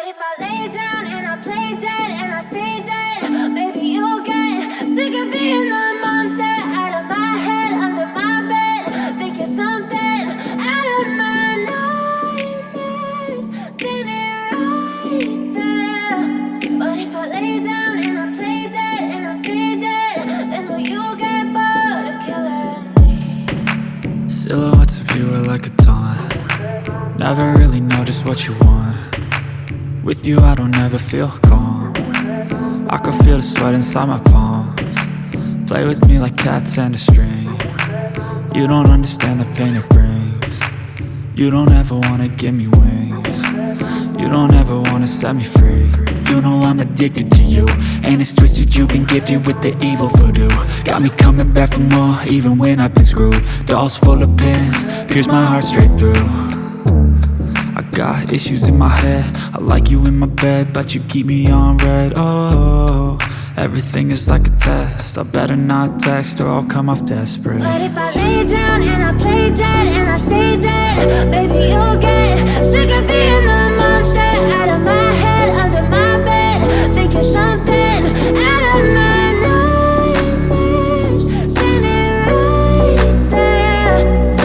if I lay down and I play dead and I stay dead? Maybe you'll get sick of being the monster out of my head, under my bed. Think you're something out of my nightmares, standing right there. But if I lay down and I play dead and I stay dead, then will you get bored of killing me? Silhouettes of you are like a taunt. Never really know just what you want. With you I don't ever feel calm. I can feel the sweat inside my palms. Play with me like cats and a string. You don't understand the pain it brings. You don't ever wanna give me wings. You don't ever wanna set me free. You know I'm addicted to you, and it's twisted, you've been gifted with the evil voodoo. Got me coming back for more, even when I've been screwed. Dolls full of pins, pierce my heart straight through. I got issues in my head, I like you in my bed, but you keep me on red. Oh, everything is like a test. I better not text or I'll come off desperate. But if I lay down and I play dead and I stay dead, baby you'll get sick of being the monster out of my head, under my bed. Think you're something out of my nightmares, standing right there.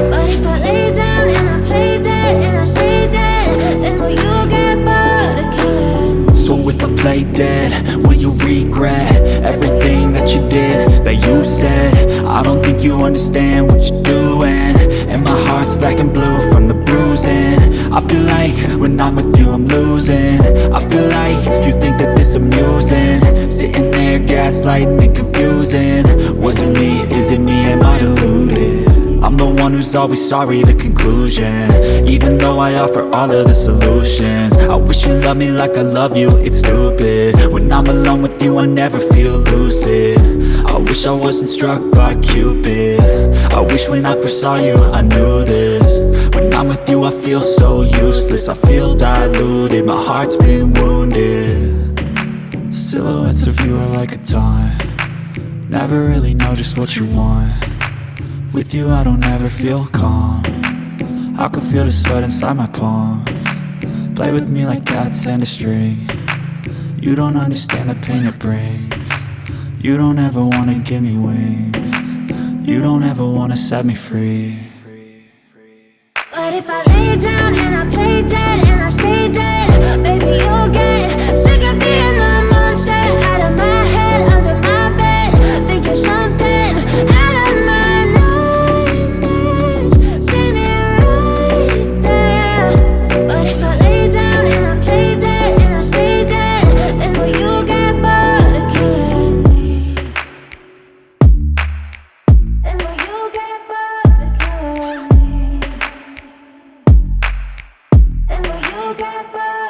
But if I lay down and I play dead and I stay dead, then will you get bored of killing me? So if I play dead, will you regret everything that you did, that you said? I don't think you understand what you're doing, and my heart's black and blue from the bruising. I feel like when I'm with you I'm losing. I feel like you think that this amusing, sitting there gaslighting and confusing. Was it me? Is it me? Am I deluded? I'm the one who's always sorry, the conclusion, even though I offer all of the solutions. I wish you loved me like I love you, it's stupid. When I'm alone with you I never feel lucid. I wish I wasn't struck by Cupid. I wish when I first saw you I knew this. When I'm with you I feel so useless, I feel diluted, my heart's been wounded. Silhouettes of you are like a taunt. Never really know just what you want. With you I don't ever feel calm. I can feel the sweat inside my palms. Play with me like cats and a string. You don't understand the pain it brings. You don't ever wanna give me wings. You don't ever wanna set me free. But if I lay down and I play dead and I stay dead, baby you'll get sick of being the monster out of my head, under my bed. Think you're something out of my nightmares, standing right there. But if I lay down and I play dead and I stay dead, then will you get bored of killing me? Then will you get bored of killing me? And will you get bored?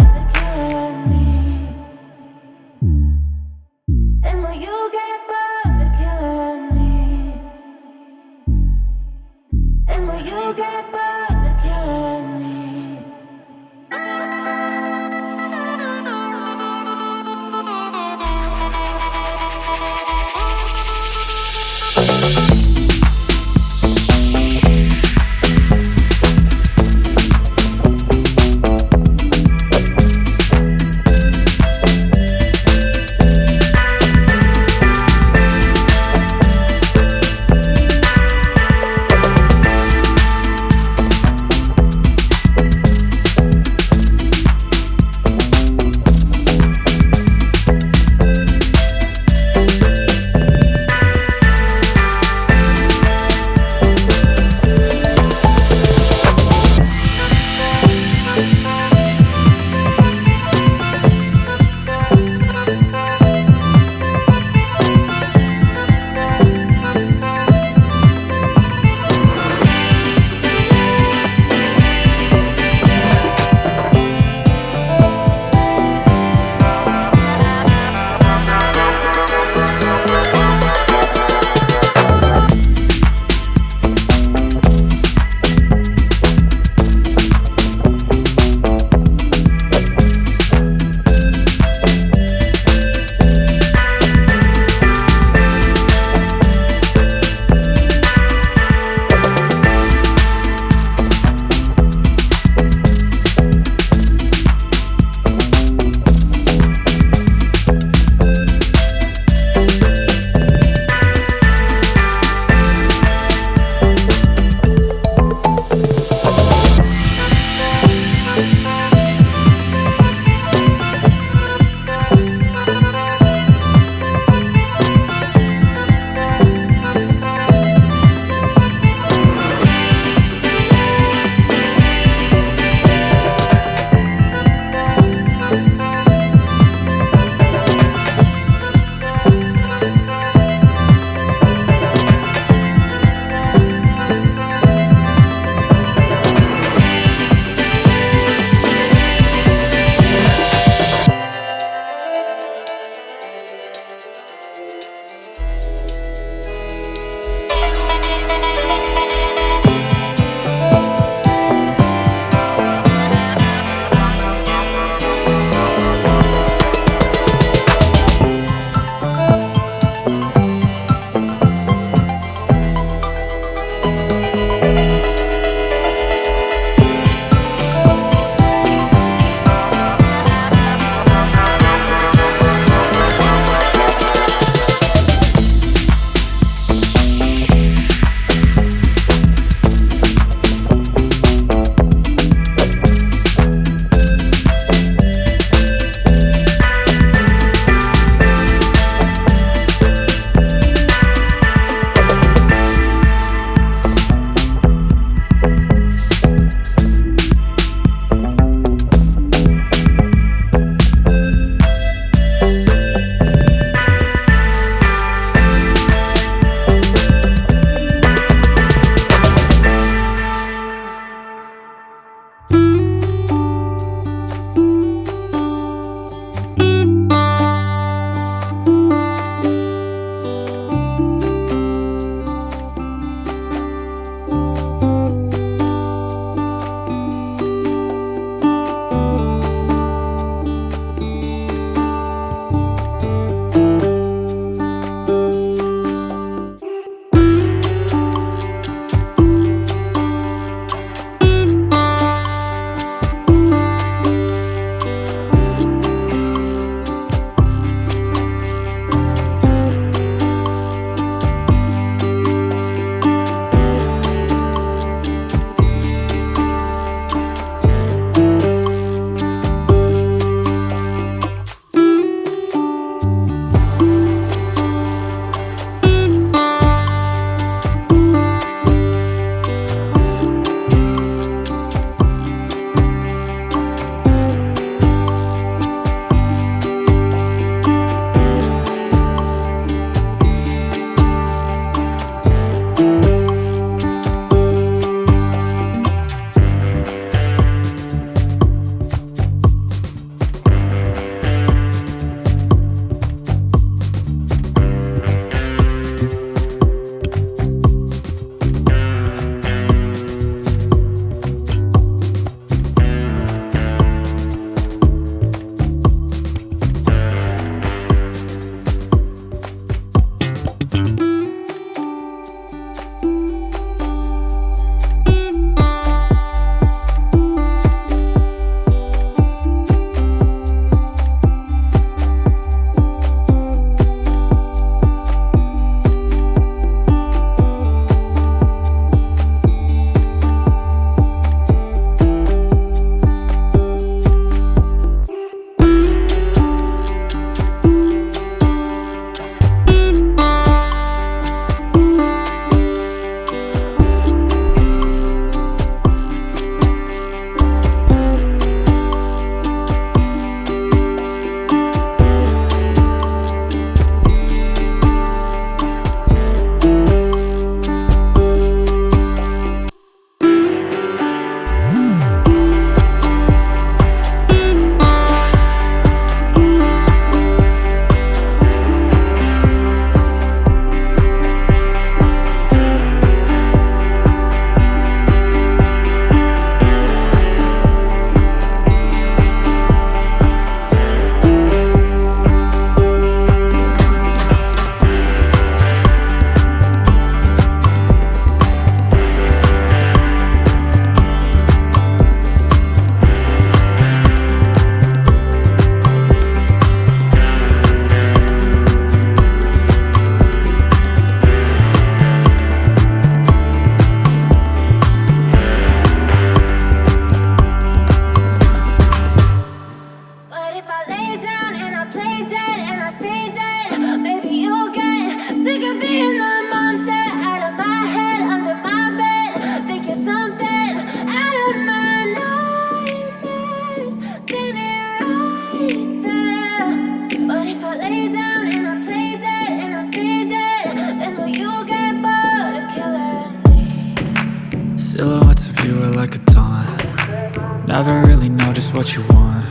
Never really know just what you want.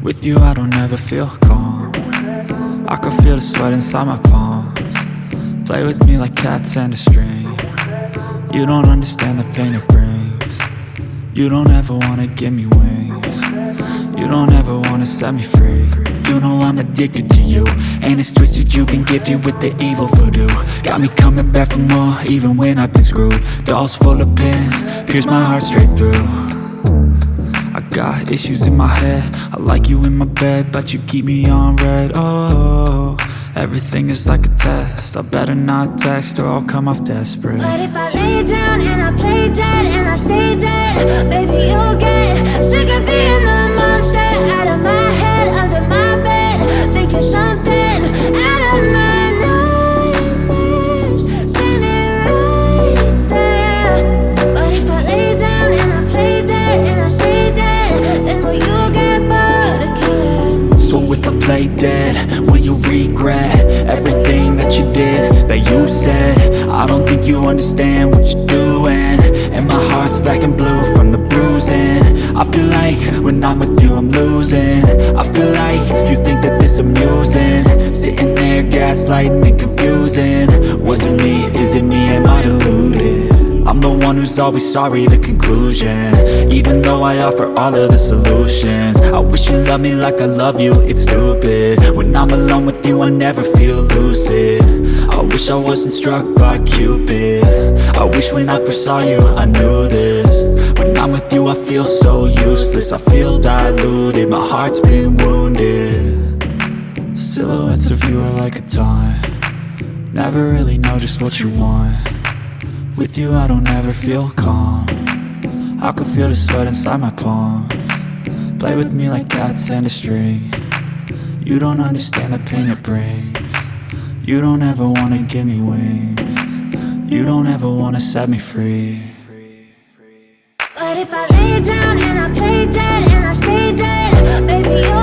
With you I don't ever feel calm. I can feel the sweat inside my palms. Play with me like cats and a string. You don't understand the pain it brings. You don't ever wanna give me wings. You don't ever wanna set me free. You know I'm addicted to you, and it's twisted, you've been gifted with the evil voodoo. Got me coming back for more, even when I've been screwed. Dolls full of pins, pierce my heart straight through. I got issues in my head, I like you in my bed, but you keep me on red. Oh, everything is like a test, I better not text or I'll come off desperate. But if I lay down and I play dead and I stay dead, baby you'll get sick of being the monster out of my head, under my bed, thinking something out of my nightmares, standing right there. But if I lay down and I play dead and I stay dead, then will you get bored of killing me? So if I play dead, will you regret everything that you did, that you said? I don't think you understand what you're doing, and my heart's black and blue from the bruising. I feel like when I'm with you I'm losing. I feel like you think that this amusing, sitting there gaslighting and confusing. Was it me? Is it me? Am I deluded? I'm the one who's always sorry, the conclusion, even though I offer all of the solutions. I wish you loved me like I love you, it's stupid. When I'm alone with you I never feel lucid. I wish I wasn't struck by Cupid. I wish when I first saw you I knew this. When I'm with you I feel so useless, I feel diluted, my heart's been wounded. Silhouettes of you are like a taunt. Never really know just what you want. With you I don't ever feel calm. I can feel the sweat inside my palms. Play with me like cats and a string. You don't understand the pain it brings. You don't ever wanna give me wings. You don't ever wanna set me free. But if I lay down and I play dead and I stay dead, baby you'll